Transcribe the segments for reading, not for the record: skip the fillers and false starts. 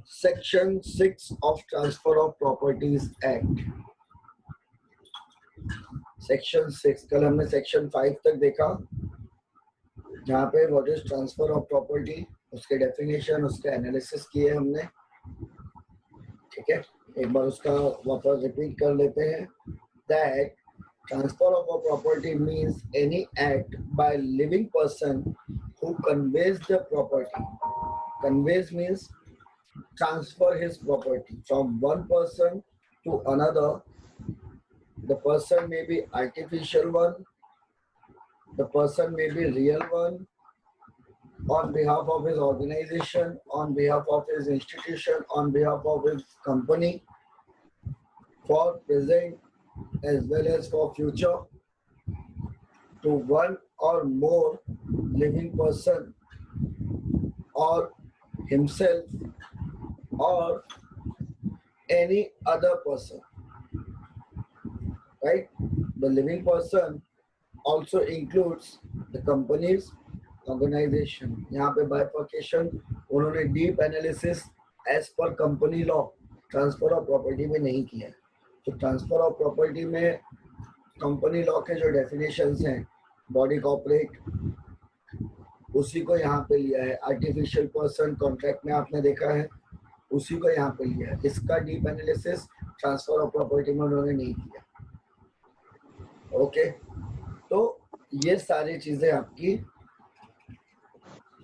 Section 6 of transfer of properties act. Section 6, कल हमने section 5 तक देखा, जहाँ पे what is transfer of property, उसके डेफिनेशन, उसके एनालिसिस किए हमने। ठीक है, एक बार उसका वापस रिपीट कर लेते हैं। That transfer of a property means any act by living person who conveys the property. Conveys means transfer his property from one person to another. The person may be artificial one, the person may be real one, on behalf of his organization, on behalf of his institution, on behalf of his company, for present as well as for future, to one or more living person or himself or any other person, right? The living person also includes the companies, organization. यहाँ पे bifurcation उन्होंने deep analysis as per company law transfer of property में नहीं किया है। तो transfer of property में company law के जो डेफिनेशंस हैं, बॉडी कॉर्पोरेट, उसी को यहाँ पे लिया है। आर्टिफिशियल पर्सन कॉन्ट्रैक्ट में आपने देखा है, उसी को यहाँ पे लिया है। इसका deep analysis transfer of property में उन्होंने नहीं किया। ओके, तो ये सारी चीजें आपकी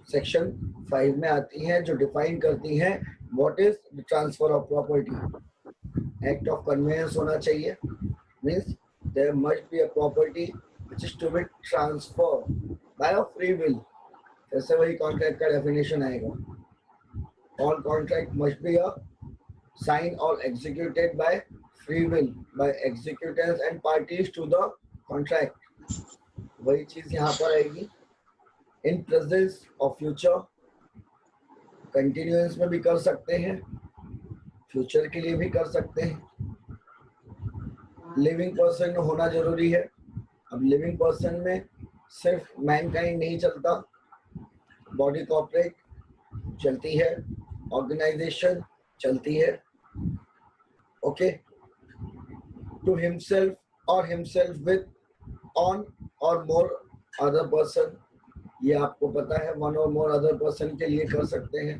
सेक्शन 5 में आती हैं, जो डिफाइन करती हैं what is the transfer of property. Act of conveyance होना चाहिए, means there must be a property which is to be transferred by a free will. जैसे वही कॉन्ट्रैक्ट का डेफिनेशन आएगा, all contract must be a sign और executed by free will by executors and parties to the contract. वही चीज यहाँ पर आएगी। इन प्रेजेंस और फ्यूचर, कंटिन्यूएंस में भी कर सकते हैं, फ्यूचर के लिए भी कर सकते हैं। लिविंग पर्सन होना जरूरी है। अब लिविंग पर्सन में सिर्फ मैनकाइंड नहीं चलता, बॉडी कॉर्पोरेट चलती है, ऑर्गेनाइजेशन चलती है। ओके, टू हिमसेल्फ और हिमसेल्फ विद ऑन और मोर अदर पर्सन, ये आपको पता है, वन और मोर अदर पर्सन के लिए कर सकते हैं।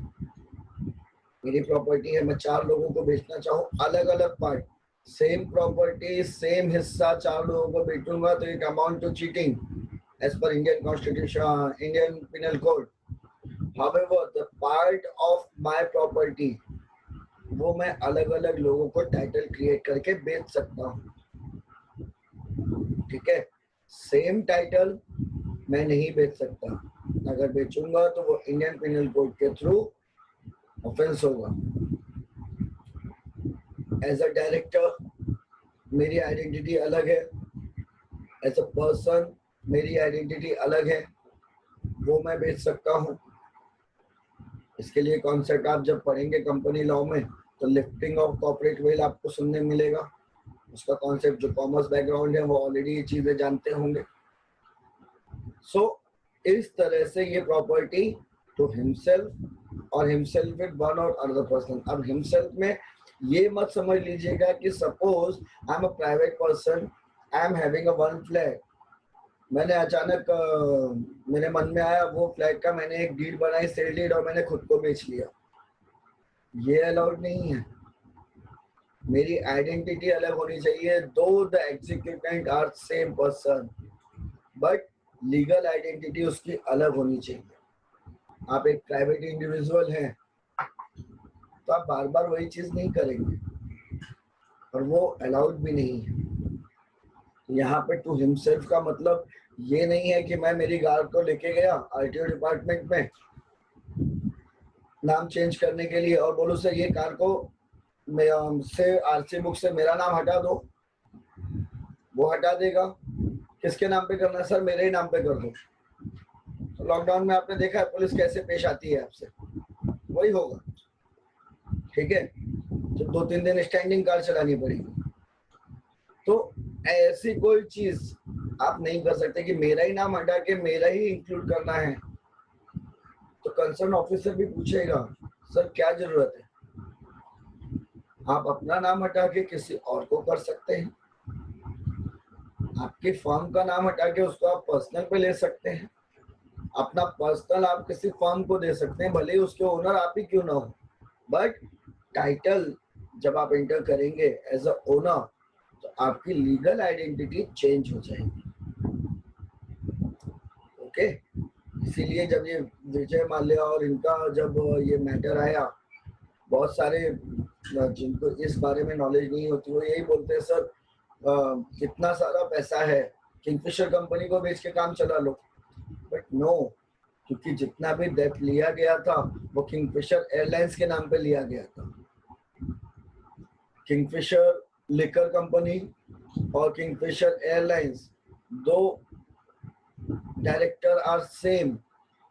मेरी प्रॉपर्टी है, मैं 4 लोगों को बेचना चाहूँ, अलग अलग पार्ट, सेम प्रॉपर्टी सेम हिस्सा 4 लोगों को बेचूंगा तो it amount to cheating as per Indian constitution, Indian penal code. However, the part of my property, वो मैं अलग अलग लोगों को टाइटल क्रिएट करके बेच सकता हूँ। ठीक है, सेम टाइटल मैं नहीं बेच सकता। अगर बेचूंगा तो वो इंडियन पिनल कोड के थ्रू ऑफेंस होगा। एज अ डायरेक्टर मेरी आइडेंटिटी अलग है, एज अ पर्सन मेरी आइडेंटिटी अलग है, वो मैं बेच सकता हूँ। इसके लिए कॉन्सेप्ट आप जब पढ़ेंगे कंपनी लॉ में तो लिफ्टिंग ऑफ कॉर्पोरेट वेल आपको सुनने मिलेगा। उसका कॉन्सेप्ट, जो कॉमर्स बैकग्राउंड है वो ऑलरेडी ये चीजें जानते होंगे। सो इस तरह से ये प्रॉपर्टी टू हिमसेल्फ और हिमसेल्फ विद वन और अदर पर्सन। अब हिमसेल्फ में ये मत समझ लीजिएगा कि suppose I am a private person, I am having a one flat, मैंने अचानक मेरे मन में आया वो फ्लैट का मैंने एक डीड बनाई, सेल डीड, और मैंने खुद को बेच लिया। ये अलाउड नहीं है। मेरी आइडेंटिटी अलग होनी चाहिए, though the executant are same person, but legal identity उसकी अलग होनी चाहिए। आप एक प्राइवेट इंडिविजुअल हैं तो आप बार बार वही चीज नहीं करेंगे, और वो अलाउड भी नहीं है। यहाँ पे टू हिमसेल्फ का मतलब ये नहीं है कि मैं मेरी कार को लेके गया आरटीओ डिपार्टमेंट में नाम चेंज करने के लिए और बोलो सर ये कार को से आरसी बुक से मेरा नाम हटा दो, वो हटा देगा। किसके नाम पे करना है? सर मेरे ही नाम पे कर दो। तो लॉकडाउन में आपने देखा है पुलिस कैसे पेश आती है आपसे, वही होगा। ठीक है, तो 2-3 दिन स्टैंडिंग कार चलानी पड़ेगी। तो ऐसी कोई चीज आप नहीं कर सकते कि मेरा ही नाम हटा के मेरा ही इंक्लूड करना है। तो कंसर्न ऑफिसर भी पूछेगा सर क्या जरूरत है? आप अपना नाम हटा के किसी और को कर सकते हैं, आपकी फर्म का नाम हटा के उसको आप पर्सनल पे ले सकते हैं, अपना पर्सनल आप किसी फर्म को दे सकते हैं, भले ही उसके ओनर आप ही क्यों ना हो, बट टाइटल जब आप एंटर करेंगे एज अ ओनर तो आपकी लीगल आइडेंटिटी चेंज हो जाएगी। ओके, इसीलिए जब ये विजय माल्या और इनका जब ये मैटर आया, बहुत सारे जिनको इस बारे में नॉलेज नहीं होती वो यही बोलते हैं सर कितना सारा पैसा है, किंगफिशर कंपनी को बेच के काम चला लो, बट नो, क्योंकि जितना भी डेट लिया गया था वो किंगफिशर एयरलाइंस के नाम पे लिया गया था। किंगफिशर लिकर कंपनी और Kingfisher airlines, though director are same,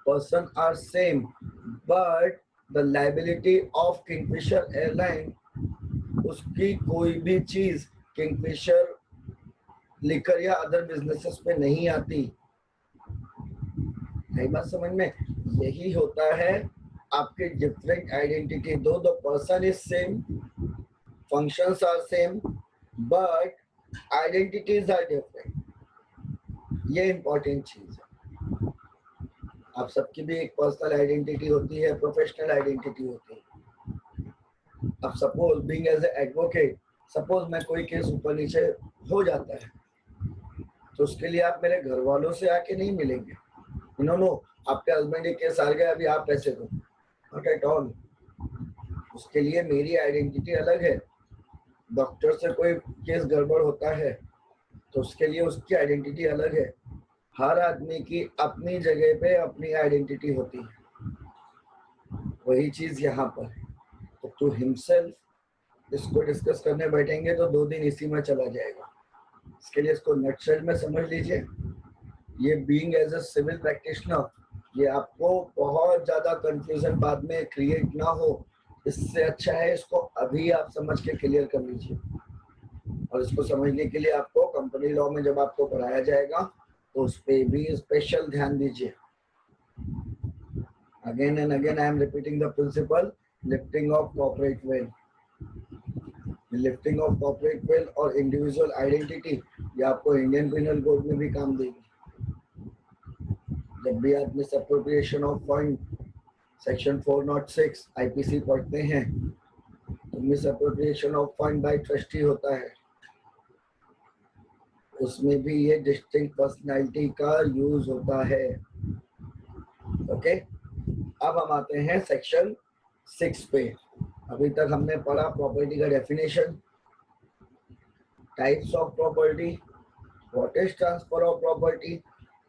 person are same, but the liability of Kingfisher Airline, उसकी कोई भी चीज किंगफिशर लिकर या अदर बिजनेसेस पे नहीं आती। नई बात समझ में? यही होता है आपके different identity, though the person is same, functions are same, but identities are different. ये इंपॉर्टेंट चीज है। आप सबकी भी एक पर्सनल आइडेंटिटी होती है, प्रोफेशनल आइडेंटिटी होती है। अब suppose being as advocate, suppose मैं कोई केस ऊपर नीचे हो जाता है तो उसके लिए आप मेरे घर वालों से आके नहीं मिलेंगे, नो, आपके हस्बैंड के केस आ गया अभी आप पैसे दो, नॉट एट ऑल। उसके लिए मेरी आइडेंटिटी अलग है। डॉक्टर से कोई केस गड़बड़ होता है तो उसके लिए उसकी आइडेंटिटी अलग है। हर आदमी की अपनी जगह पे अपनी आइडेंटिटी होती है, वही चीज यहाँ पर है। तो टू हिमसेल्फ इसको डिस्कस करने बैठेंगे तो 2 दिन इसी में चला जाएगा। इसके लिए इसको नटशेल में समझ लीजिए। ये being as a civil practitioner, ये आपको बहुत ज्यादा कंफ्यूजन बाद में क्रिएट ना हो, इससे अच्छा है इसको अभी आप समझ के क्लियर कर लीजिए। और इसको समझने के लिए आपको कंपनी लॉ में जब आपको पढ़ाया जाएगा तो उस पर भी स्पेशल ध्यान दीजिए। Again and again I am repeating the principle, lifting of corporate veil. Lifting of corporate veil और इंडिविजुअल आइडेंटिटी ये आपको इंडियन पिनल कोड में भी काम देगी। जब भी आप misappropriation of fund section 406 IPC पढ़ते हैं तो misappropriation of fund by trustee होता है, उसमें भी ये डिस्टिंक्ट पर्सनालिटी का यूज होता है। ओके, अब हम आते हैं सेक्शन 6 पे। अभी तक हमने पढ़ा प्रॉपर्टी का definition, types of property, what is transfer of property.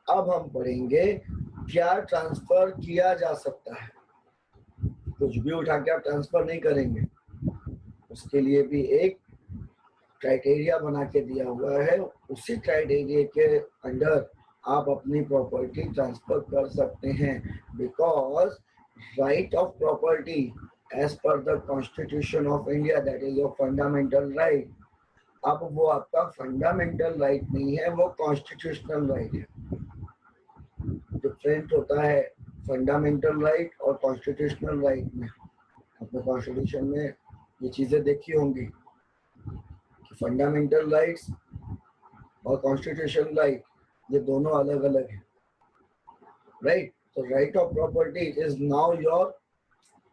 अब हम पढ़ेंगे क्या ट्रांसफर किया जा सकता है। कुछ भी उठा के आप ट्रांसफर नहीं करेंगे, उसके लिए भी एक क्राइटेरिया बना के दिया हुआ है, उसी क्राइटेरिया के अंडर आप अपनी प्रॉपर्टी ट्रांसफर कर सकते हैं। Because right of property as per the constitution of India, that is your fundamental right. अब वो आपका फंडामेंटल राइट नहीं है, वो कॉन्स्टिट्यूशनल राइट है। डिफरेंट होता है फंडामेंटल राइट और कॉन्स्टिट्यूशनल राइट में। अपने कॉन्स्टिट्यूशन में ये चीजें देखी होंगी कि फंडामेंटल राइट्स और कॉन्स्टिट्यूशनल राइट ये दोनों अलग अलग है, राइट। तो right of property is now your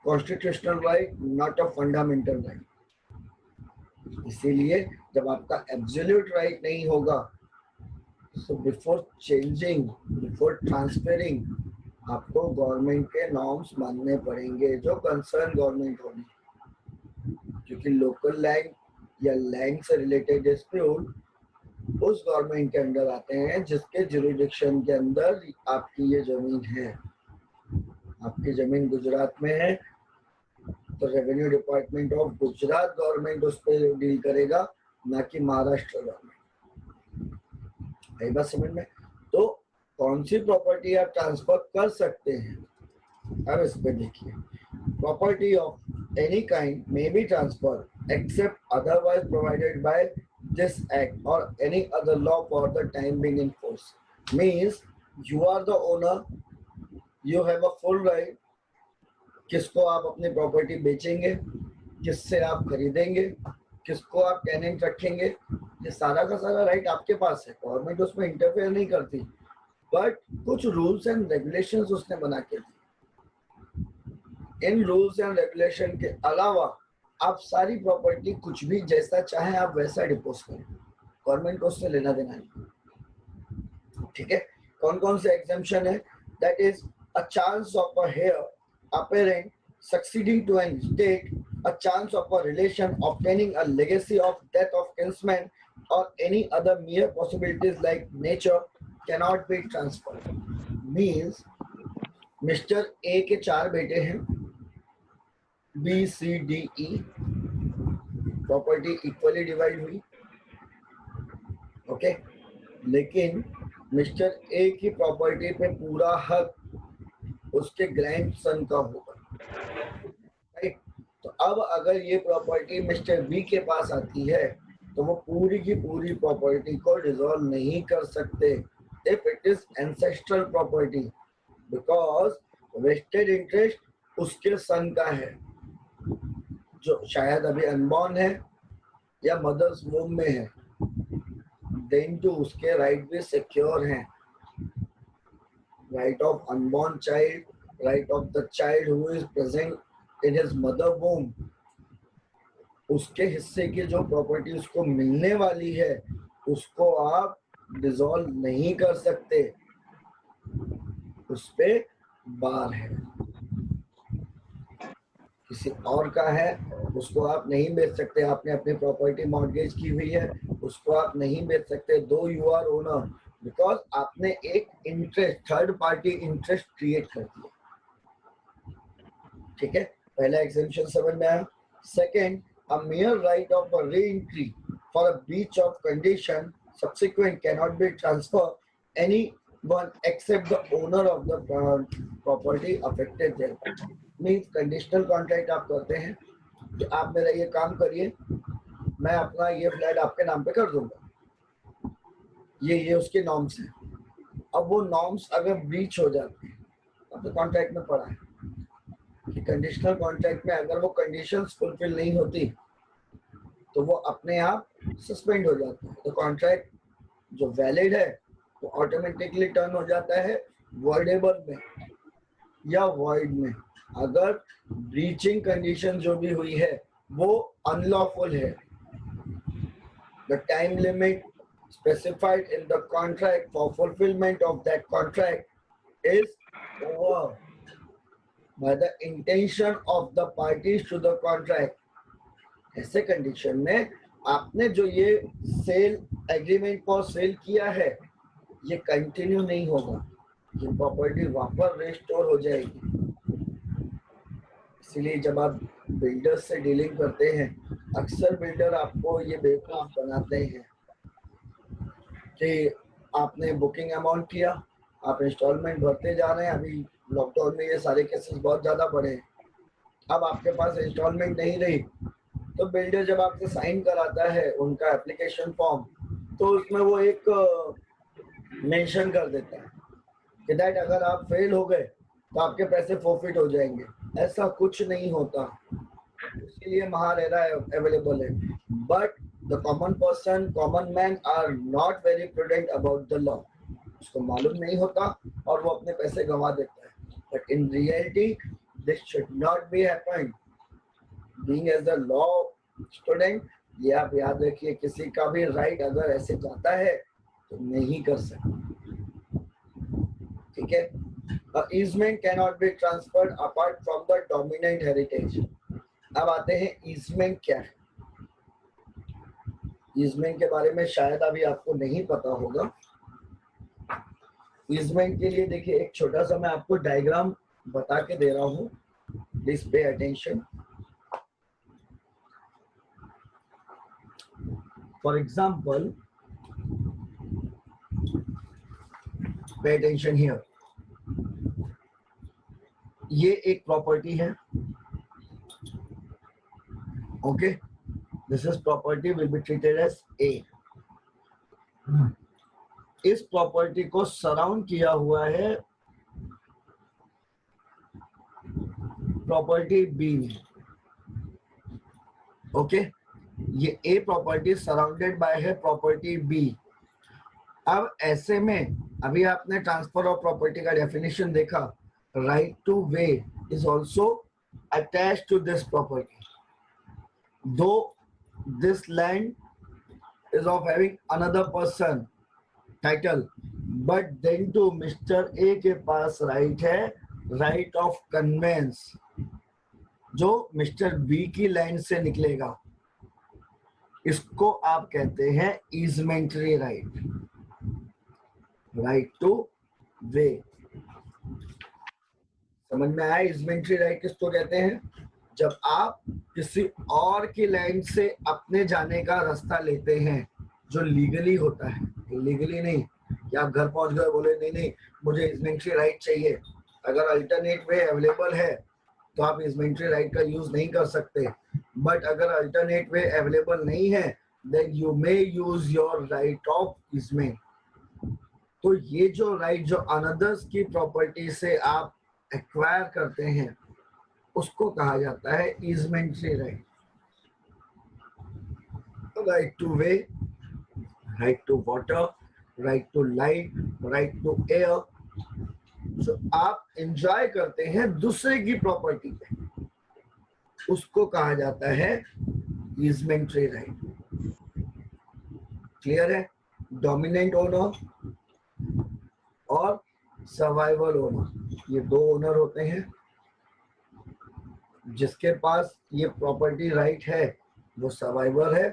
constitutional right, not a fundamental right. इसीलिए जब आपका एब्सोल्यूट राइट नहीं होगा so before changing, before transferring, आपको गवर्नमेंट के नॉर्म्स मानने पड़ेंगे जो कंसर्न गवर्नमेंट होगी, क्योंकि लोकल लैंड या लैंड से रिलेटेड डिस्प्यूट उस गवर्नमेंट के अंदर आते हैं जिसके जुरिडिक्शन के अंदर आपकी ये जमीन है। आपकी जमीन गुजरात में है तो revenue department of Gujarat government उस पर डील करेगा, ना कि महाराष्ट्र गवर्नमेंट। बात समझ में? तो कौन सी प्रॉपर्टी आप ट्रांसफर कर सकते हैं, अब इस पे देखिए। Property of any kind may be transfer except otherwise provided by this act और any other law for the time being in force. Means you are the owner, you have a full right किसको आप अपनी property बेचेंगे, किससे आप खरीदेंगे, किसको आप टेनेंट रखेंगे, ये सारा का सारा राइट आपके पास है। गवर्नमेंट उसमें इंटरफेयर नहीं करती, बट कुछ रूल्स एंड रेगुलेशंस उसने बना के दी। इन रूल्स एंड रेगुलेशन के अलावा आप सारी प्रॉपर्टी कुछ भी जैसा चाहे आप वैसा डिपोज करें, गवर्नमेंट को उससे लेना देना नहीं। ठीक है, कौन कौन से एग्जेम्पशन है? That is a chance of a heir apparent succeeding to an estate, a chance of a relation obtaining a legacy of death of kinsman, or any other mere possibilities like nature cannot be transferred. Means mister A के 4 बेटे हैं, B C D E, property equally divide हुई, okay, लेकिन mister A की property पे पूरा हक उसके ग्रैंडसन का होगा, राइट? तो अब अगर ये प्रॉपर्टी मिस्टर बी के पास आती है तो वो पूरी की पूरी प्रॉपर्टी को डिसॉल्व नहीं कर सकते if it is ancestral property, because vested interest उसके सन का है जो शायद अभी अनबॉर्न है या मदर्स वूम में है, देन टू उसके राइट भी सिक्योर हैं, right of unborn child, right of the child who is present in his mother womb, उसके हिस्से की जो प्रॉपर्टी उसको मिलने वाली है उसको आप डिसॉल्व नहीं कर सकते, उस पे बार है। किसी और का है उसको आप नहीं बेच सकते, आपने अपनी प्रॉपर्टी मॉर्गेज की हुई है उसको आप नहीं बेच सकते, though you are owner, because आपने एक interest, third party interest create कर दिया। ठीक है, पहला एग्जेम्पशन समझ में आया। Second, a mere right of a re-entry for a breach of condition subsequent cannot be transferred anyone except the owner of the property affected there. Means conditional contract आप करते हैं कि आप मेरा ये काम करिए, मैं अपना ये फ्लैट आपके नाम पे कर दूंगा, ये उसके नॉर्म्स हैं। अब वो नॉर्म्स अगर ब्रीच हो जाते हैं, अब तो कॉन्ट्रैक्ट में पड़ा है कि कंडीशनल कॉन्ट्रैक्ट में अगर वो कंडीशंस फुलफिल नहीं होती तो वो अपने आप सस्पेंड हो जाता है, तो कॉन्ट्रैक्ट जो वैलिड है वो ऑटोमेटिकली टर्न हो जाता है वॉइडेबल में या वॉइड में, अगर ब्रीचिंग कंडीशन जो भी हुई है वो अनलॉफुल है। The time limit specified in the contract for fulfillment of that contract is over by the intention of the parties to the contract. ऐसे कंडीशन में आपने जो ये सेल एग्रीमेंट पर सेल किया है ये कंटिन्यू नहीं होगा, ये प्रॉपर्टी वापस रिस्टोर हो जाएगी। इसीलिए जब आप बिल्डर से डीलिंग करते हैं अक्सर बिल्डर आपको ये बेवकूफ बनाते हैं कि आपने बुकिंग अमाउंट किया, आप इंस्टॉलमेंट भरते जा रहे हैं, अभी लॉकडाउन में ये सारे केसेस बहुत ज़्यादा बढ़े हैं, अब आपके पास इंस्टॉलमेंट नहीं रही तो बिल्डर जब आपसे साइन कराता है उनका एप्लीकेशन फॉर्म तो उसमें वो एक मेंशन कर देता है कि दैट अगर आप फेल हो गए तो आपके पैसे फोरफिट हो जाएंगे। ऐसा कुछ नहीं होता, इसलिए महारेरा अवेलेबल है, but the common person, common man are not very prudent about the law, उसको मालूम नहीं होता और वो अपने पैसे गंवा देता है, but in reality this should not be happen. Being as a law student ये आप याद रखिए, किसी का भी राइट अगर ऐसे जाता है तो नहीं कर सकते। ठीक है, easement cannot be transferred apart from the dominant heritage। अब आते हैं easement क्या है। easement के बारे में शायद अभी आपको नहीं पता होगा। easement के लिए देखिए एक छोटा सा मैं आपको डायग्राम बता के दे रहा हूँ, please pay attention. For example, pay attention here, ये एक प्रॉपर्टी है, okay, this is property will be treated as A. इस प्रॉपर्टी को सराउंड किया हुआ है प्रॉपर्टी बी ने, ओके, ये ए प्रॉपर्टी सराउंडेड बाय है प्रॉपर्टी बी। अब ऐसे में अभी आपने ट्रांसफर ऑफ प्रॉपर्टी का डेफिनेशन देखा, right to way is also attached to this property, though this land is of having another person title, but then to Mr. A के पास right है, राइट ऑफ कन्वेंस, जो mister B की land से निकलेगा, इसको आप कहते हैं ईजमेंट्री राइट, राइट टू वे। समझ में आया ईजमेंट्री राइट किसको कहते हैं? जब आप किसी और की लैंड से अपने जाने का रास्ता लेते हैं जो लीगली होता है, इलीगली नहीं कि आप घर पहुंच गए बोले नहीं नहीं मुझे ईजमेंट्री राइट चाहिए। अगर अल्टरनेट वे अवेलेबल है तो आप ईजमेंट्री राइट का यूज नहीं कर सकते, बट अगर अल्टरनेट वे अवेलेबल नहीं है then you may use your right of easement. तो ये जो राइट जो अनदर्स की प्रॉपर्टी से आप एक्वायर करते हैं उसको कहा जाता है easementary right. Right to way, right to water, right to light, right to air, जो आप एंजॉय करते हैं दूसरे की प्रॉपर्टी पे, उसको कहा जाता है ईजमेंट्री राइट। क्लियर है? डोमिनेंट ओनर और सर्वाइवल ओनर, ये दो ओनर होते हैं। जिसके पास ये प्रॉपर्टी राइट है वो सर्वाइवर है,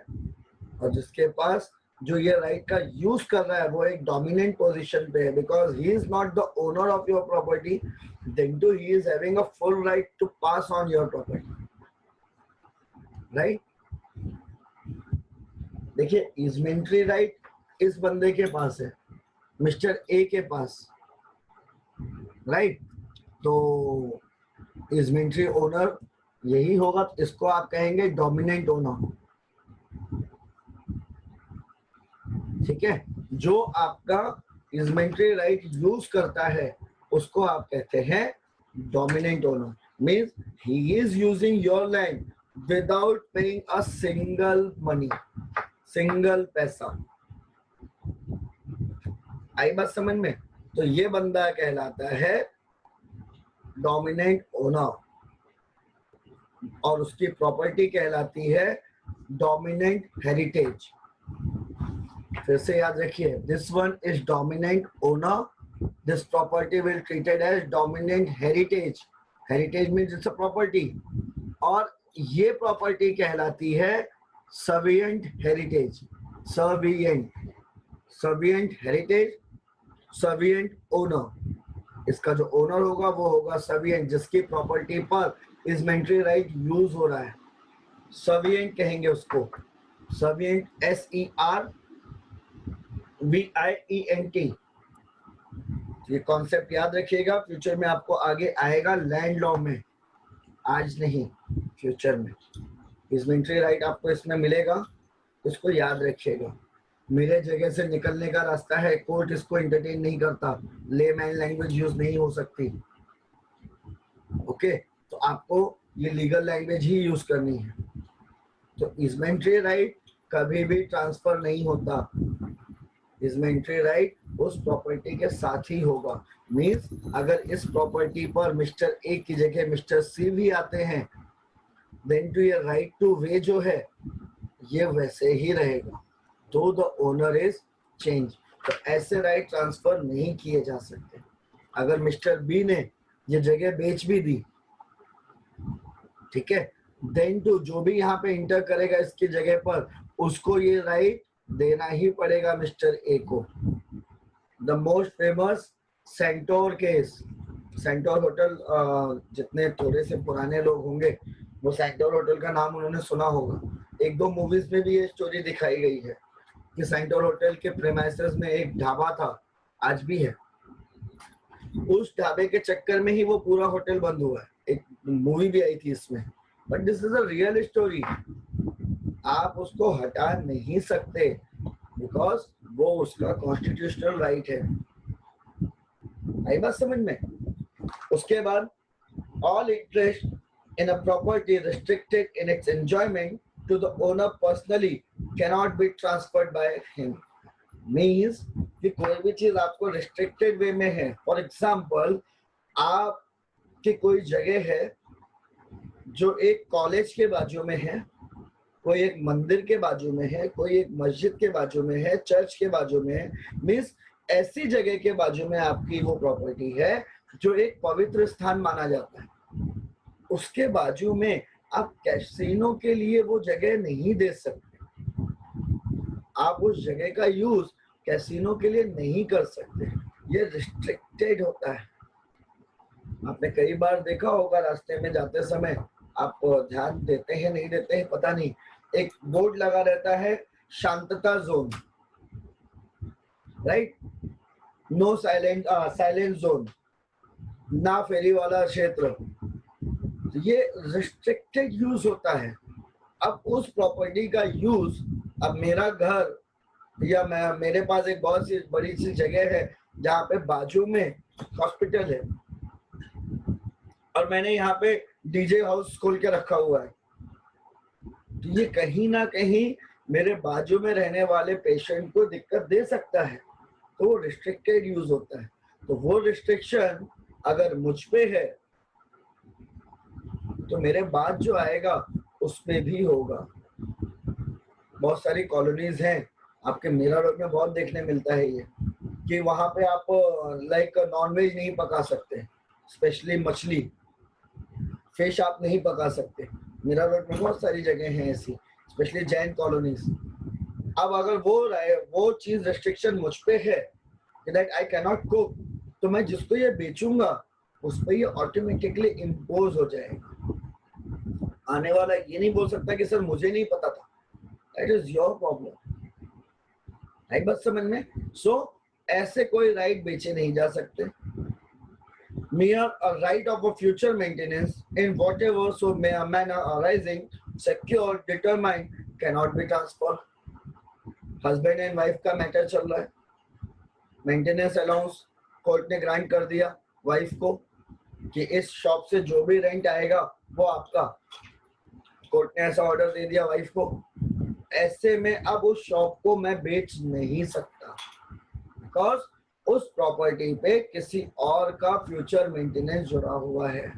और जिसके पास जो ये राइट का यूज कर रहा है वो एक डोमिनेंट पोजीशन पे है, because he is not the owner of your property, then too he is having a full right to pass on your property, right. देखिए ईजमेंट्री राइट इस बंदे के पास है, मिस्टर ए के पास, राइट। तो ईजमेंट्री ओनर यही होगा, तो इसको आप कहेंगे डोमिनेंट ओनर, ठीक है। जो आपका ईजमेंट्री राइट यूज करता है उसको आप कहते हैं dominant owner. Means he is using your land without paying a single money, single पैसा। आई बात समझ में? तो ये बंदा कहलाता है डोमिनेंट ओनर, और उसकी प्रॉपर्टी कहलाती है डोमिनेंट हेरिटेज। फिर से याद रखिए, this one is dominant owner, this property will treated as dominant heritage, heritage means it's a property, और ये प्रॉपर्टी कहलाती है servient heritage, servient, servient heritage, servient owner. इसका जो ओनर होगा वो होगा सर्विएंट, जिसकी प्रॉपर्टी पर ईजमेंट्री राइट यूज हो रहा है, सर्विएंट कहेंगे उसको, सर्विएंट, SERVIENT। ये कॉन्सेप्ट याद रखिएगा, फ्यूचर में आपको आगे आएगा लैंड लॉ में, आज नहीं फ्यूचर में। ईजमेंट्री राइट आपको इसमें मिलेगा, इसको याद रखिएगा। मेरे जगह से निकलने का रास्ता है, कोर्ट इसको एंटरटेन नहीं करता, लेमैन लैंग्वेज यूज नहीं हो सकती, ओके। तो आपको ये लीगल लैंग्वेज ही यूज करनी है। तो ईजमेंट्री राइट कभी भी ट्रांसफर नहीं होता, ईजमेंट्री राइट उस प्रॉपर्टी के साथ ही होगा। मींस अगर इस प्रॉपर्टी पर मिस्टर ए की जगह मिस्टर सी भी आते हैं, देन टू ये राइट टू वे जो है ये वैसे ही रहेगा, तो द ओनर इज चेंज। तो ऐसे राइट ट्रांसफर नहीं किए जा सकते। अगर मिस्टर बी ने ये जगह बेच भी दी, ठीक है, देन टू जो भी यहाँ पे इंटर करेगा इसकी जगह पर, उसको ये राइट देना ही पड़ेगा मिस्टर ए को। The most famous centaur case, centaur hotel, जितने थोड़े से पुराने लोग होंगे वो सेंटोर होटल का नाम उन्होंने सुना होगा। एक दो मूवीज में भी ये स्टोरी दिखाई गई है कि सेंटोर होटल के प्रेमाइसेस में एक ढाबा था, आज भी है। उस ढाबे के चक्कर में ही वो पूरा होटल बंद हुआ है। एक मूवी भी आई थी इसमें, but this is a real story. आप उसको हटा नहीं सकते बिकॉज वो उसका कॉन्स्टिट्यूशनल राइट है। आई बात समझ में? उसके बाद all interest in a property restricted in its enjoyment to the owner personally cannot be transferred by him. Means कि कोई भी चीज आपको restricted way में है. For example, आपकी कोई जगह है जो एक कॉलेज के बाजू में है, कोई एक मंदिर के बाजू में है, कोई एक मस्जिद के बाजू में है, चर्च के बाजू में है. मीन्स ऐसी जगह के बाजू में आपकी वो प्रॉपर्टी है जो एक पवित्र स्थान माना जाता है. उसके बाजू में आप कैसीनो के लिए वो जगह नहीं दे सकते. आप उस जगह का यूज कैसीनो के लिए नहीं कर सकते. ये रिस्ट्रिक्टेड होता है. आपने कई बार देखा होगा रास्ते में जाते समय, आप ध्यान देते हैं नहीं देते हैं पता नहीं, एक बोर्ड लगा रहता है शांतता zone, right, no silent zone, ना फेरी वाला क्षेत्र. ये रिस्ट्रिक्टेड यूज होता है. अब उस प्रॉपर्टी का यूज, अब मेरा घर या मेरे पास एक बहुत सी बड़ी सी जगह है जहाँ पे बाजू में हॉस्पिटल है और मैंने यहाँ पे डीजे हाउस खोल के रखा हुआ है, तो ये कहीं ना कहीं मेरे बाजू में रहने वाले पेशेंट को दिक्कत दे सकता है. तो वो रिस्ट्रिक्टेड यूज होता है. तो वो रिस्ट्रिक्शन अगर मुझ पे है तो मेरे बाद जो आएगा उसमें भी होगा. बहुत सारी कॉलोनीज हैं आपके मीरा रोड में, बहुत देखने मिलता है ये कि वहां पे आप लाइक नॉनवेज नहीं पका सकते, स्पेशली मछली, फिश आप नहीं पका सकते. मीरा रोड में बहुत सारी जगह हैं ऐसी, स्पेशली जैन कॉलोनीज. अब अगर वो चीज रेस्ट्रिक्शन मुझ पे है that I can not cook, तो मैं जिसको ये बेचूंगा उस पर ये ऑटोमेटिकली इम्पोज हो जाएगा. आने वाला ये नहीं बोल सकता कि सर मुझे नहीं पता था. That is your problem. Right, बात समझ में. सो ऐसे कोई राइट बेचे नहीं जा सकते. Mere a right of a future maintenance in whatever so manner arising, secure, determined, cannot be transferred. Husband and wife का मैटर चल रहा है. मेंटेनेंस अलाउंस कोर्ट ने ग्रांट कर दिया वाइफ को कि इस शॉप से जो भी रेंट आएगा वो आपका. कोर्ट ने ऐसा ऑर्डर दे दिया वाइफ को. ऐसे में अब उस शॉप को मैं बेच नहीं सकता बिकॉज उस प्रॉपर्टी पे किसी और का फ्यूचर मेंटेनेंस जुड़ा हुआ है.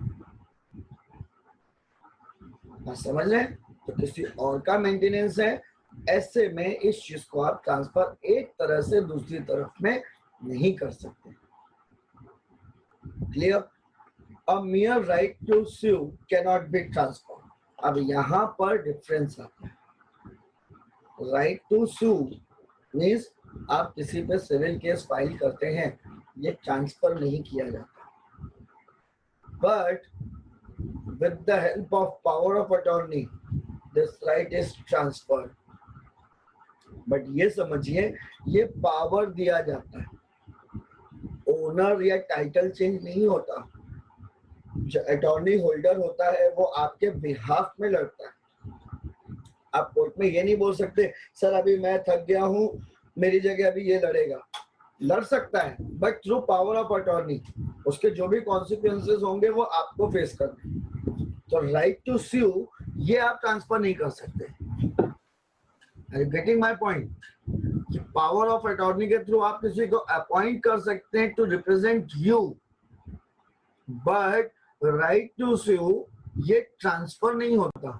समझ लें, तो किसी और का मेंटेनेंस है. ऐसे में इस चीज को आप ट्रांसफर एक तरह से दूसरी तरफ में नहीं कर सकते. Clear. A mere right to sue cannot be transferred. अब यहाँ पर डिफरेंस आता है. राइट टू सू मीन्स आप किसी पे सिविल केस फाइल करते हैं, ये ट्रांसफर नहीं किया जाता. But with the help of power of attorney this right is transferred. But ये समझिए, ये पावर दिया जाता है, ओनर या टाइटल चेंज नहीं होता. जो अटॉर्नी होल्डर होता है वो आपके बिहाफ में लड़ता है. आप कोर्ट में ये नहीं बोल सकते सर अभी मैं थक गया हूं, मेरी जगह अभी ये लड़ेगा. लड़ सकता है but through power of attorney. उसके जो भी कॉन्सिक्वेंसेस होंगे वो आपको फेस करने. तो राइट टू स्यू ये आप ट्रांसफर नहीं कर सकते. Are you getting my point? Power of attorney के थ्रू आप किसी को अपॉइंट कर सकते हैं to represent you, but right to sue ये ट्रांसफर नहीं होता.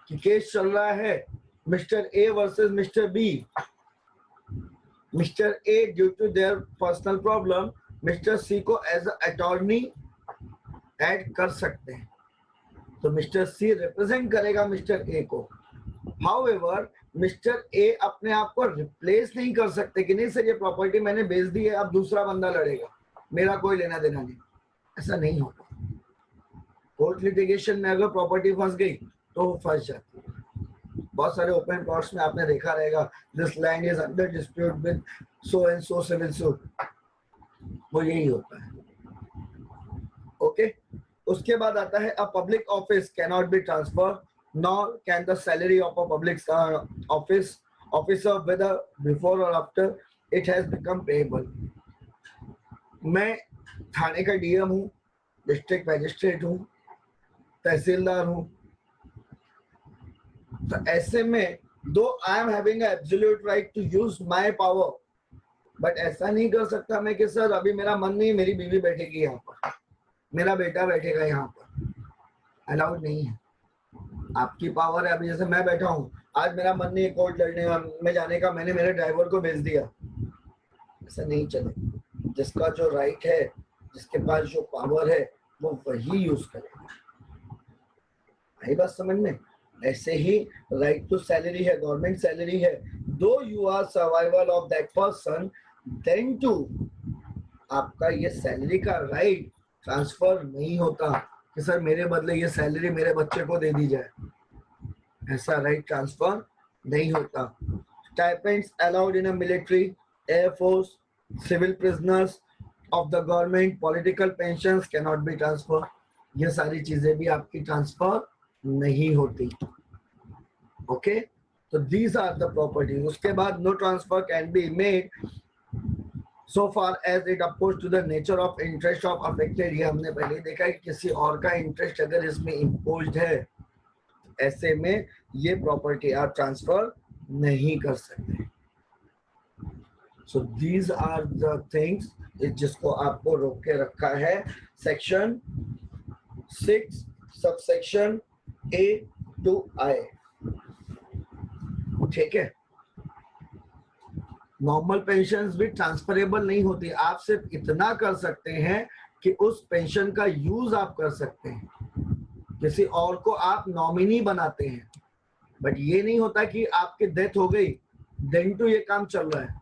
कि केस चल रहा है mister A versus mister B. Mister A due to their personal problem mister C को एज अटॉर्नी ऐड कर सकते हैं, तो मिस्टर सी रिप्रेजेंट करेगा मिस्टर ए को. हाउएवर मिस्टर ए अपने आप को रिप्लेस नहीं कर सकते कि नहीं सर ये प्रॉपर्टी मैंने बेच दी है, अब दूसरा बंदा लड़ेगा, मेरा कोई लेना देना नहीं. ऐसा नहीं होता. कोर्ट लिटिगेशन में अगर प्रॉपर्टी फंस गई तो फंस जाती है. बहुत सारे ओपन कोर्ट्स में आपने देखा रहेगा this land is under dispute with so and so civil suit. वो यही होता है. ओके. उसके बाद आता है a public office can not be transfer nor can the salary of a public office officer whether before or after it has become payable. मैं थाने का डीएम हूँ, डिस्ट्रिक्ट मैजिस्ट्रेट हूँ, तहसीलदार हूं। तो ऐसे में though I am having absolute right to use my power, but ऐसा नहीं कर सकता मैं कि सर अभी मेरा मन नहीं, मेरी बीवी बैठेगी यहाँ पर, मेरा बेटा बैठेगा यहाँ पर, अलाउड नहीं है। आपकी पावर है। अभी जैसे मैं बैठा हूँ, आज मेरा मन नहीं है कोर्ट लड़ने में जाने का, मैंने मेरे ड्राइवर को भेज दिया, ऐसा नहीं चले। जिसका जो राइट है, जिसके पास जो पावर है, वो वही यूज करेगा। आई बात समझ में? ऐसे ही राइट टू सैलरी है, गवर्नमेंट सैलरी है, though you are survival of that person, then too आपका ये सैलरी का राइट ट्रांसफर नहीं होता कि सर मेरे बदले ये सैलरी मेरे बच्चे को दे दी जाए, ऐसा राइट ट्रांसफर नहीं होता। Stipends allowed in a military, air force, civil prisoners of the government, political pensions can not be transfer. ये सारी चीजें भी आपकी ट्रांसफर नहीं होती। ओके, तो दीज आर द प्रॉपर्टीज। उसके बाद no transfer can be made so far as it opposed to the nature of interest of affected। ये हमने पहले देखा है कि किसी और का इंटरेस्ट अगर इसमें imposed है, ऐसे में ये प्रॉपर्टी आप ट्रांसफर नहीं कर सकते। So these are the things जिसको आपको रोक के रखा है section 6 subsection A to I। ठीक है, नॉर्मल पेंशन भी ट्रांसफरेबल नहीं होती। आप सिर्फ इतना कर सकते हैं कि उस पेंशन का यूज आप कर सकते हैं, किसी और को आप नॉमिनी बनाते हैं, बट ये नहीं होता कि आपकी डेथ हो गई देन टू ये काम चल रहा है,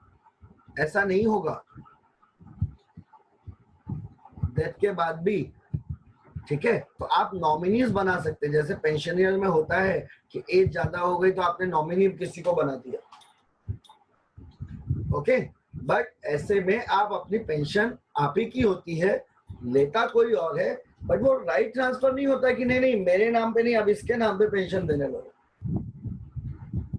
ऐसा नहीं होगा। डेथ के बाद भी, ठीक है, तो आप नॉमिनीज बना सकते हैं। जैसे पेंशनियर में होता है कि एज ज्यादा हो गई तो आपने नॉमिनी किसी को बना दिया, ओके, बट ऐसे में आप अपनी पेंशन आप ही की होती है, लेता कोई और है, बट वो राइट ट्रांसफर नहीं होता कि नहीं नहीं मेरे नाम पे नहीं, अब इसके नाम पे पेंशन देने लगो,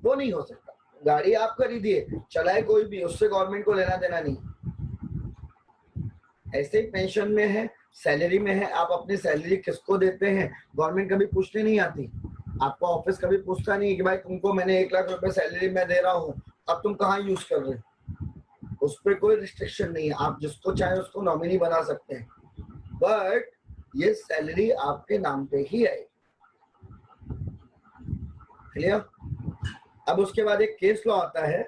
वो नहीं हो सकता। गाड़ी आप खरीदिए, चलाए कोई भी, उससे गवर्नमेंट को लेना देना नहीं। ऐसे ही पेंशन में है, सैलरी में है, आप अपनी सैलरी किसको देते हैं गवर्नमेंट कभी पूछने नहीं आती। आपका ऑफिस कभी पूछता नहीं कि भाई तुमको मैंने 1 लाख रुपए सैलरी में दे रहा हूँ, अब तुम कहाँ यूज कर रहे हो। उस पर कोई रिस्ट्रिक्शन नहीं है, आप जिसको चाहे उसको नॉमिनी बना सकते हैं, बट ये सैलरी आपके नाम पे ही आएगी। क्लियर? अब उसके बाद एक केस लॉ आता है,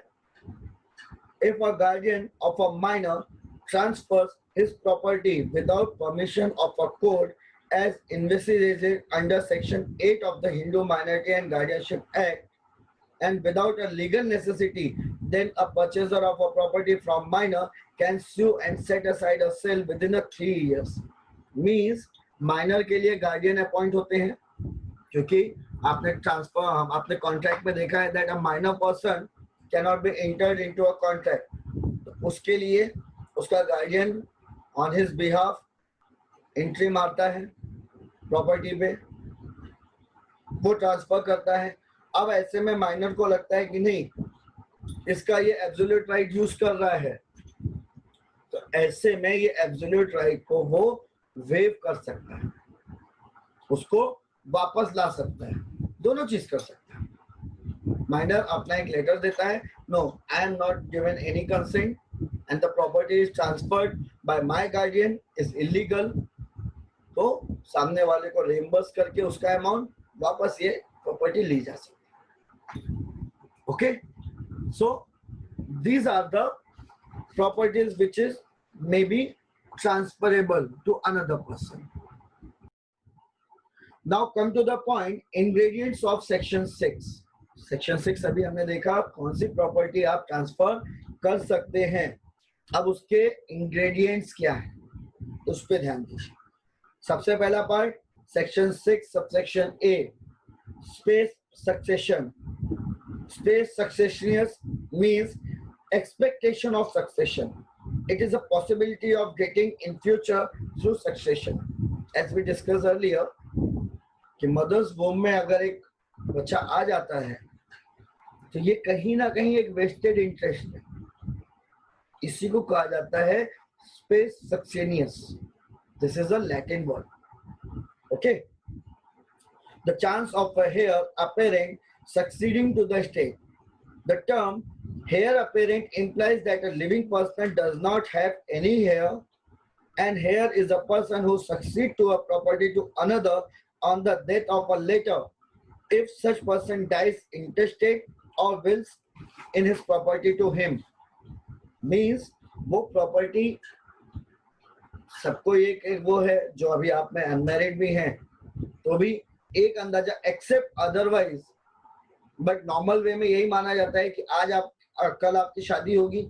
if a guardian of a minor transfers his property without permission of a court as envisaged under section 8 of the Hindu Minority and Guardianship Act and without a legal necessity, then a purchaser of a property from minor can sue and set aside a sale within a 3 years। Means minor के लिए guardian appoint होते हैं, क्योंकि आपने transfer, आपने contract में देखा है that a minor person cannot be entered into a contract। तो उसके लिए उसका guardian on his behalf entry मारता है प्रॉपर्टी पे, वो ट्रांसफर करता है। अब ऐसे में माइनर को लगता है कि नहीं इसका ये एब्सोल्यूट राइट यूज कर रहा है, तो ऐसे में ये एब्सोल्यूट राइट को वो वेव कर सकता है, उसको वापस ला सकता है, दोनों चीज कर सकता है। माइनर अपना एक लेटर देता है, no I am not given any consent and the property is transferred by my guardian is illegal, तो सामने वाले को रिइंबर्स करके उसका अमाउंट वापस ये प्रॉपर्टी ली जा सकती है। Okay, so these are the properties which is may be transferable to another person. Now come to the point, ingredients of section 6। Section 6 अभी हमने देखा कौन सी प्रॉपर्टी आप ट्रांसफर कर सकते हैं। अब उसके इंग्रेडिएंट्स क्या है उस पर ध्यान दीजिए। सबसे पहला part section 6 subsection A, spes succession. Spes successionis means expectation of succession. It is a possibility of getting in future through succession. As we discussed earlier कि मदर्स वोम में अगर एक बच्चा आ जाता है तो ये कहीं ना कहीं एक वेस्टेड इंटरेस्ट है, इसी को कहा जाता है spes successionis. This is a Latin word, okay. the chance of a heir apparent succeeding to the estate. The term heir apparent implies that a living person does not have any heir, and heir is a person who succeeds to a property to another on the death of a later, if such person dies intestate or wills in his property to him. Means वो property सबको एक वो है जो अभी आप में unmarried भी हैं तो भी एक अंदाजा except otherwise, but normal way में यही माना जाता है कि आज आप कल आपकी शादी होगी,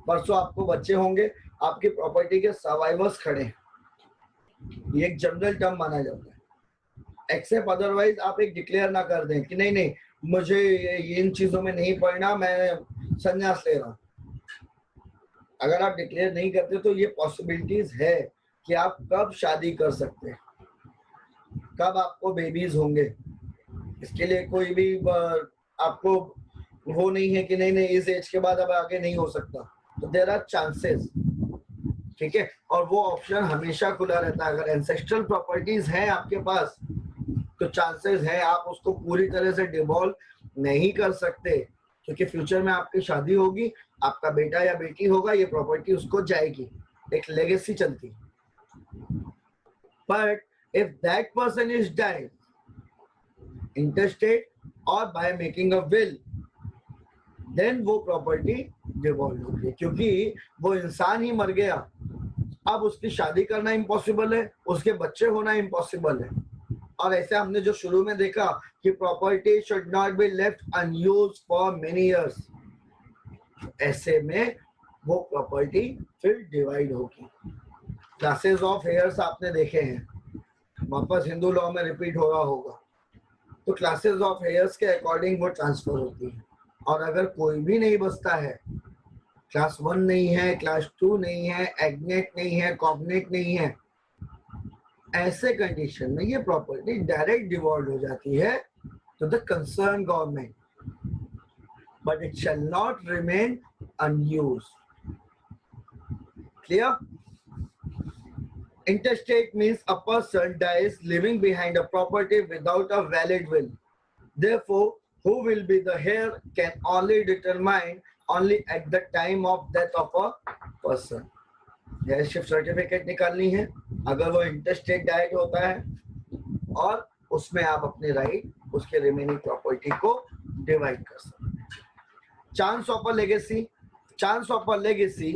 परसों आपको बच्चे होंगे, आपकी प्रॉपर्टी के सर्वाइवर्स खड़े हैं, ये एक जनरल टर्म माना जाता है। एक्सेप्ट अदरवाइज आप एक डिक्लेयर ना कर दें कि नहीं नहीं मुझे इन चीजों में नहीं पड़ना, मैं संन्यास ले रहा हूं। अगर आप डिक्लेयर नहीं करते तो ये पॉसिबिलिटीज है कि आप कब शादी कर सकते हैं, कब आपको बेबीज होंगे, इसके लिए कोई भी आपको वो नहीं है कि नहीं नहीं इस एज के बाद अब आगे नहीं हो सकता। तो देयर आर चांसेस, ठीक है, और वो ऑप्शन हमेशा खुला रहता है। अगर एंसेस्ट्रल प्रॉपर्टीज हैं आपके पास तो चांसेस है आप उसको पूरी तरह से डिवॉल्व नहीं कर सकते, क्योंकि फ्यूचर में आपकी शादी होगी, आपका बेटा या बेटी होगा, ये प्रॉपर्टी उसको जाएगी, एक लेगेसी चलती। But if that person is died interstate और by making a will, then वो प्रॉपर्टी डिवॉल्व होगी, क्योंकि वो इंसान ही मर गया, अब उसकी शादी करना इम्पॉसिबल है, उसके बच्चे होना इम्पॉसिबल है। और ऐसे हमने जो शुरू में देखा कि property should not be left unused for many years, ऐसे में वो प्रॉपर्टी फिर डिवाइड होगी। क्लासेस ऑफ हेयर्स आपने देखे हैं, वापस हिंदू लॉ में रिपीट हो रहा होगा। तो क्लासेस ऑफ हेयर्स के अकॉर्डिंग वो ट्रांसफर होती है, और अगर कोई भी नहीं बचता है, क्लास 1 नहीं है, क्लास 2 नहीं है, एग्नेट नहीं है, कॉग्नेट नहीं है, ऐसे कंडीशन में ये प्रॉपर्टी डायरेक्ट डिवॉल्व हो जाती है to the concern government, but it shall not remain unused. Clear? Intestate means a person dies leaving behind a property without a valid will. Therefore, who will be the heir can only determine only at the time of death of a person. Heirship certificate निकालनी है अगर वो interstate died होता है, और उसमें आप अपने राइट उसके रिमेनिंग प्रॉपर्टी को डिवाइड कर सकते हैं। Chance of a legacy, chance of a legacy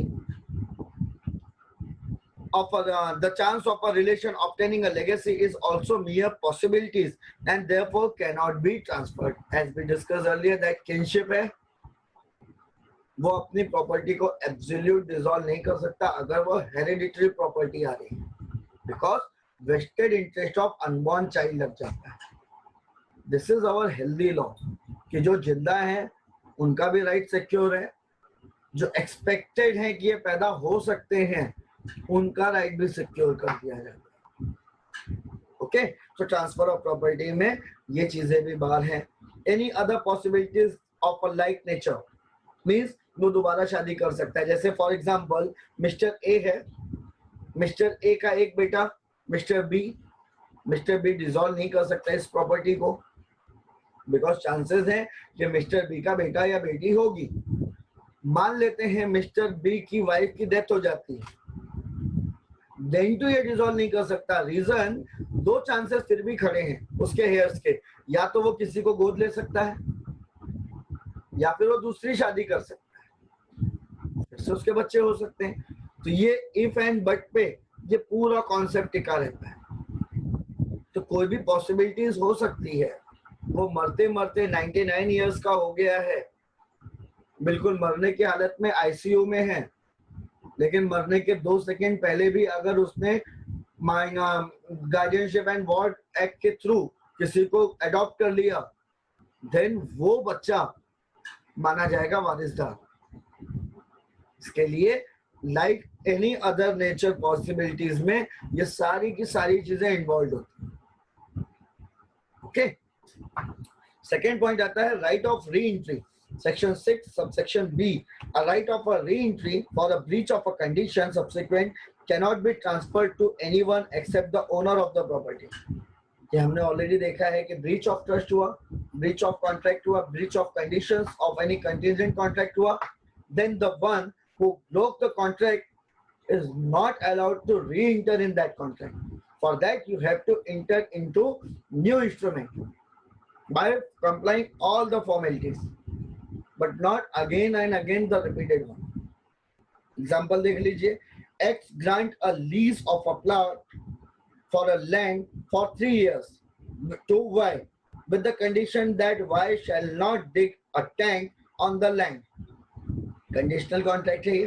of the chance of a relation obtaining a legacy is also mere possibilities and therefore cannot be transferred. As we discussed earlier that kinship है, वो अपनी property को absolute dissolve नहीं कर सकता अगर वो hereditary property आ रही है, because vested interest of unborn child लग जाता है। This is our healthy law कि जो जिंदा है उनका भी राइट सिक्योर है, जो एक्सपेक्टेड है कि ये पैदा हो सकते हैं उनका राइट भी सिक्योर कर दिया जाता है। ओके, तो ट्रांसफर ऑफ प्रॉपर्टी में ये चीजें भी बाहर हैं। Any other possibilities of a like nature means वो दोबारा शादी कर सकता है। जैसे फॉर एग्जांपल मिस्टर ए है, मिस्टर ए का एक बेटा मिस्टर बी डिसॉल्व नहीं कर सकता इस प्रॉपर्टी को, बिकॉज चांसेस हैं कि मिस्टर बी का बेटा या बेटी होगी। मान लेते हैं मिस्टर बी की वाइफ की डेथ हो जाती है, देन तो ये डिसॉल्व नहीं कर सकता। रीजन, दो चांसेस फिर भी खड़े हैं उसके हेयर्स के, या तो वो किसी को गोद ले सकता है या फिर वो दूसरी शादी कर सकता है, फिर से उसके बच्चे हो सकते हैं। तो ये इफ एंड बट पे ये पूरा कॉन्सेप्ट टिका रहता है। तो कोई भी पॉसिबिलिटीज हो सकती है, वो मरते मरते 99 इयर्स का हो गया है, बिल्कुल मरने की हालत में आईसीयू में है, लेकिन मरने के 2 सेकंड पहले भी अगर उसने गार्डियनशिप एंड वार्ड एक्ट के थ्रू किसी को अडॉप्ट कर लिया, देन वो बच्चा माना जाएगा वारिसदार। इसके लिए like any other nature possibilities में ये सारी की सारी चीजें इन्वॉल्व होती हैं। ओके, सेकेंड पॉइंट आता है right of re entry. Section 6, subsection B, a right of a re-entry for a breach of a condition subsequent cannot be transferred to anyone except the owner of the property. कि हमने already देखा है कि breach of trust हुआ, breach of contract हुआ, breach of conditions of any contingent contract हुआ, then the one who broke the contract is not allowed to re-enter in that contract. For that you have to enter into new instrument by complying all the formalities, but not again and again the repeated one. Example देख लीजिए, X grant a lease of a plot for a land for 3 years to Y with the condition that Y shall not dig a tank on the land. Conditional contract है ये,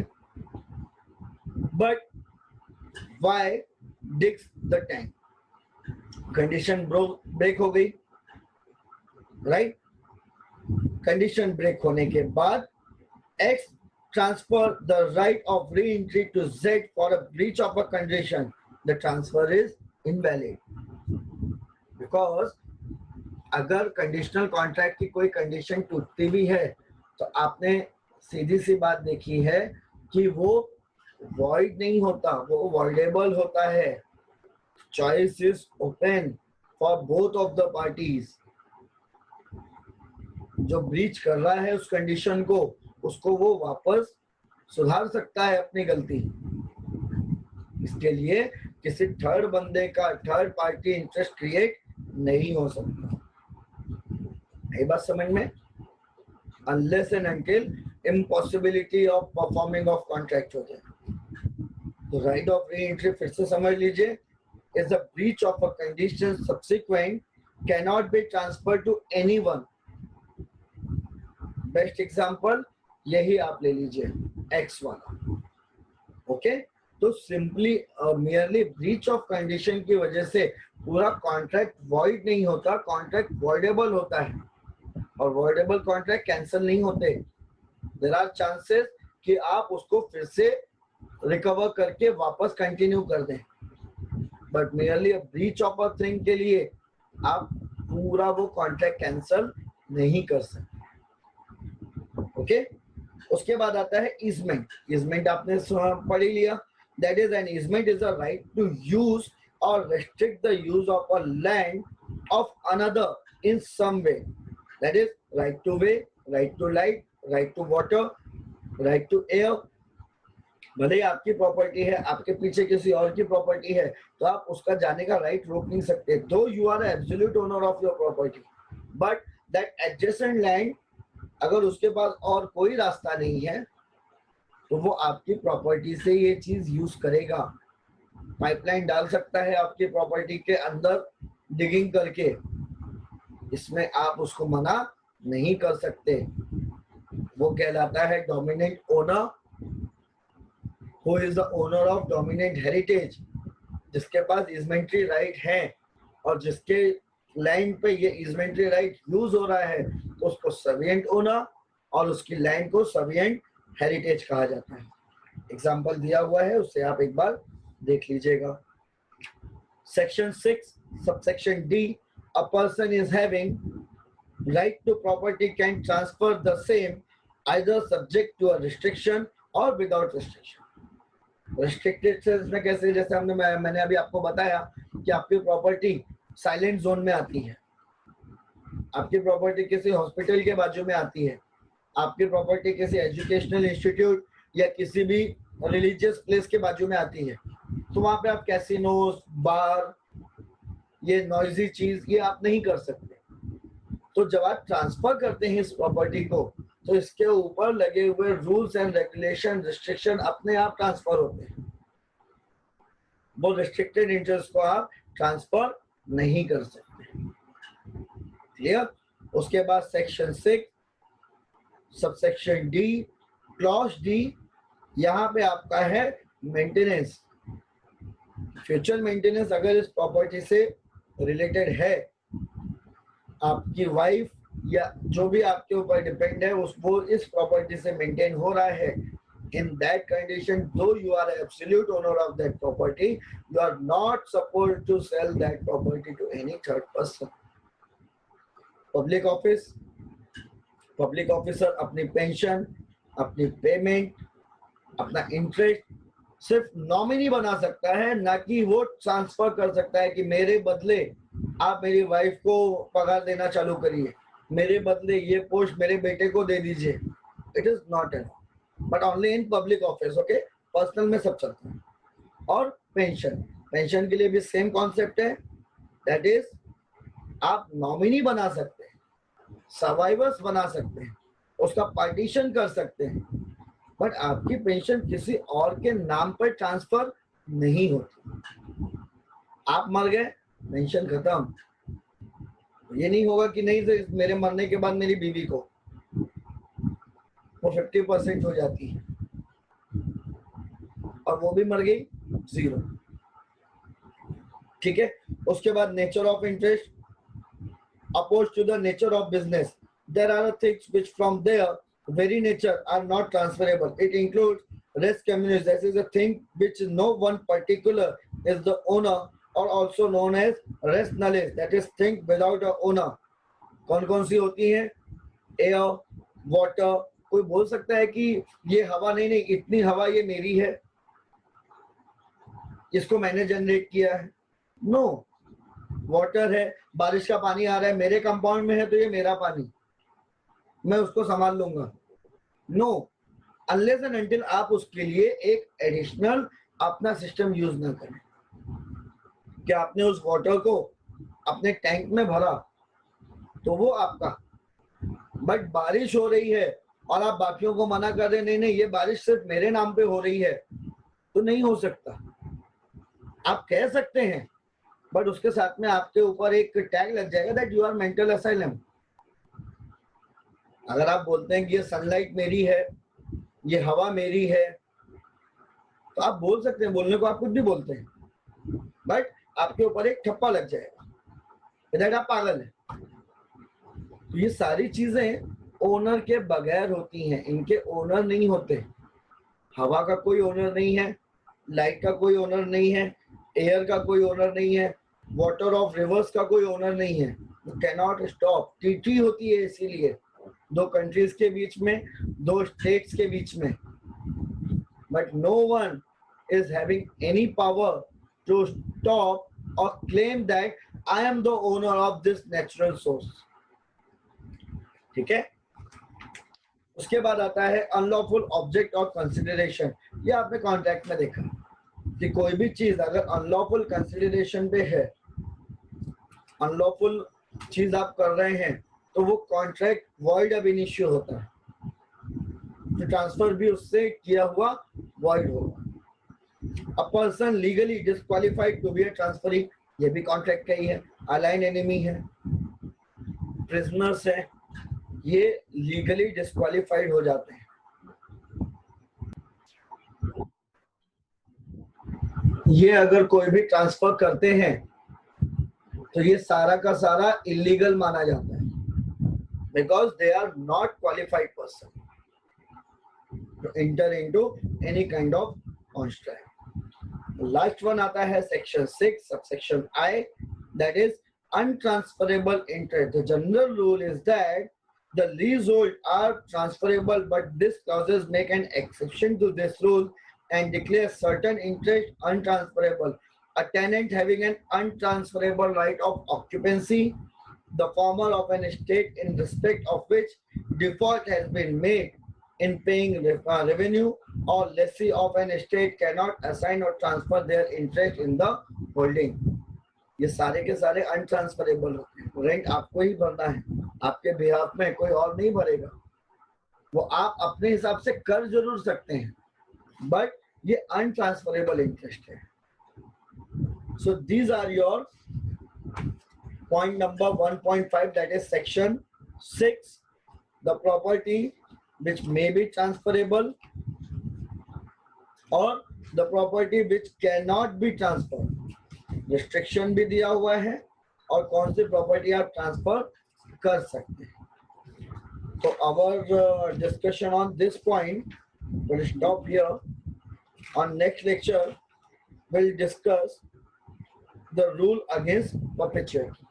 but Y digs the tank, condition break हो गई, right? Condition break होने के बाद X transfer the right of re entry to Z for a breach of a condition, the transfer is invalid, because अगर conditional contract की कोई condition टूटती भी है तो आपने सीधी सी बात देखी है कि वो वॉइड नहीं होता, वो वॉइडेबल होता है. Choice is open for both of the parties. जो ब्रीच कर रहा है उस कंडीशन को, उसको वो वापस सुधार सकता है अपनी गलती. इसके लिए किसी थर्ड बंदे का, थर्ड पार्टी इंटरेस्ट क्रिएट नहीं हो सकता. ये बात समझ में? Unless and until impossibility of performing of contract हो जाए. तो right of re-entry फिर से समझ लीजिए, is a breach of a condition subsequent cannot be transferred to anyone. Best example यही आप ले लीजिए, X वाला. ओके, तो simply merely breach of condition की वजह से पूरा कॉन्ट्रैक्ट void नहीं होता, कॉन्ट्रैक्ट voidable होता है. और voidable कॉन्ट्रैक्ट कैंसिल नहीं होते. देयर आर चांसेस कि आप उसको फिर से रिकवर करके वापस कंटिन्यू कर दें, but merely a breach of a thing के लिए आप पूरा वो कॉन्ट्रैक्ट कैंसिल नहीं कर सकते. ओके, उसके बाद आता है ईजमेंट. ईजमेंट आपने पढ़ ही लिया. That is an easement is a right to use और restrict the use of a land of another in some way. That is right to way, right to light, right to water, right to air. भले ही आपकी property है, आपके पीछे किसी और की property है, तो आप उसका जाने का राइट रोक नहीं सकते. Though you are absolute owner of your property, but that adjacent land, अगर उसके पास और कोई रास्ता नहीं है तो वो आपकी प्रॉपर्टी से ये चीज यूज करेगा. पाइपलाइन डाल सकता है आपकी प्रॉपर्टी के अंदर डिगिंग करके, इसमें आप उसको मना नहीं कर सकते. वो कहलाता है dominant owner, who is the owner of dominant heritage, जिसके पास इजमेंट्री राइट है और जिसके लैंड पे ये इजमेंट्री राइट यूज हो रहा है, तो उसको सर्विएंट ओनर और उसकी लैंड को सर्विएंट हेरिटेज कहा जाता है. एग्जाम्पल दिया हुआ है, उससे आप एक बार देख लीजिएगा. Section 6 subsection D, a person is having right to property can transfer the same either subject to a restriction or without restriction. Restricted से इसमें कैसे, जैसे मैंने अभी आपको बताया कि आपकी प्रॉपर्टी साइलेंट जोन में आती है, आपकी प्रॉपर्टी किसी हॉस्पिटल के बाजू में आती है, आपकी प्रॉपर्टी किसी एजुकेशनल इंस्टीट्यूट या किसी भी रिलीजियस प्लेस के बाजू में आती है, तो वहां पे आप कैसीनोस, बार, ये नॉइजी चीज ये आप नहीं कर सकते. तो जब आप ट्रांसफर करते हैं इस प्रॉपर्टी को, तो इसके ऊपर लगे हुए रूल्स एंड रेगुलेशन, रिस्ट्रिक्शन अपने आप ट्रांसफर होते हैं. वो रिस्ट्रिक्टेड इंटरेस्ट को आप ट्रांसफर नहीं कर सकते. क्लियर? उसके बाद section 6 subsection D, clause D, यहाँ पे आपका है मेंटेनेंस. फ्यूचर मेंटेनेंस अगर इस प्रॉपर्टी से रिलेटेड है, आपकी वाइफ या जो भी आपके ऊपर डिपेंड है वो इस प्रॉपर्टी से मेंटेन हो रहा है, in that condition, though you are absolute owner of that property, you are not supposed to sell that property to any third person. Public officer अपनी पेंशन, अपनी पेमेंट, अपना इंटरेस्ट सिर्फ नॉमिनी बना सकता है, ना कि वो ट्रांसफर कर सकता है कि मेरे बदले आप मेरी वाइफ को पगार देना चालू करिए, मेरे बदले ये पोस्ट मेरे बेटे को दे दीजिए, it is not enough, but only in public office, okay. Personal में सब चलता है। और पेंशन, पेंशन के लिए भी सेम कॉन्सेप्ट है, दैट इज आप नॉमिनी बना सकते हैं, सर्वाइवर्स बना सकते हैं, उसका पार्टीशन कर सकते हैं, बट आपकी पेंशन किसी और के नाम पर ट्रांसफर नहीं होती। आप मर गए, पेंशन खत्म। ये नहीं होगा कि नहीं सर मेरे मरने के बाद मेरी बीवी को वो 50% हो जाती है और वो भी मर गई, 0। ठीक है। उसके बाद nature of interest, opposed to the nature of business, there are things which from their very nature are not transferable. It includes res communis, that is a thing which no one particular is the owner, or also known as res nullis, that is thing without a owner. कौन कौन सी होती हैं? Air, water. कोई बोल सकता है कि ये हवा नहीं नहीं, इतनी हवा ये मेरी है, इसको मैंने जनरेट किया है? नो। वाटर है, बारिश का पानी आ रहा है, मेरे कंपाउंड में है तो ये मेरा पानी, मैं उसको संभाल लूंगा। नो, अनलेस एंड अनटिल आप उसके लिए एक एडिशनल अपना सिस्टम यूज ना करें। कि आपने उस वाटर को अपने टैंक में भरा तो वो आपका, बट बारिश हो रही है और आप बाकियों को मना कर रहे नहीं नहीं ये बारिश सिर्फ मेरे नाम पे हो रही है, तो नहीं हो सकता। आप कह सकते हैं बट उसके साथ में आपके ऊपर एक टैग लग जाएगा that you are mental asylum. अगर आप बोलते हैं कि ये सनलाइट मेरी है, ये हवा मेरी है, तो आप बोल सकते हैं, बोलने को आप कुछ भी बोलते हैं, बट आपके ऊपर एक ठप्पा लग जाएगा दैट आप पागल हैं। तो ये सारी चीजें ओनर के बगैर होती हैं, इनके ओनर नहीं होते। हवा का कोई ओनर नहीं है, लाइट का कोई ओनर नहीं है, एयर का कोई ओनर नहीं है, वाटर ऑफ रिवर्स का कोई ओनर नहीं है। Can not stop. ट्रीटी होती है इसीलिए दो कंट्रीज के बीच में, दो स्टेट्स के बीच में, but no one is having any power to stop और claim that I am the owner of this natural source. ठीक है। उसके बाद आता है अनलॉफुल ऑब्जेक्ट ऑफ कंसिडरेशन। ये आपने कॉन्ट्रैक्ट में देखा कि कोई भी चीज अगर अनलॉफुल कंसिडरेशन पे है, अनलॉफुल चीज आप कर रहे हैं, तो वो कॉन्ट्रैक्ट वॉइड अब इनिशियो होता है, तो ट्रांसफर भी उससे किया हुआ वॉइड होगा। A person legally disqualified to be a transferring, ये भी कॉन्ट्रैक्ट का ही है। अलाइन एनिमी है, प्रिजनर्स है, ये लीगली डिस्क्वालिफाइड हो जाते हैं। ये अगर कोई भी ट्रांसफर करते हैं तो ये सारा का सारा इलीगल माना जाता है, because they are not qualified person to enter into any kind of contract. Last one आता है section 6 subsection I, that is untransferable interest. The general rule is that the leasehold are transferable, but this clauses make an exception to this rule and declare certain interest untransferable. A tenant having an untransferable right of occupancy, the former of an estate in respect of which default has been made in paying revenue, or lessee of an estate cannot assign or transfer their interest in the holding. ये सारे के सारे अनट्रांसफरेबल होते हैं। Rent आपको ही भरना है, आपके बिहाफ में कोई और नहीं भरेगा। वो आप अपने हिसाब से कर जरूर सकते हैं, बट ये अनट्रांसफरेबल इंटरेस्ट है। So these are your point number 1.5, that is section 6, the property which may be transferable or the property which cannot be transferred. Restriction भी दिया हुआ है और कौन सी प्रॉपर्टी आप ट्रांसफर कर सकते हैं। तो our discussion on this point will stop here. On next lecture we'll discuss the rule against perpetuity.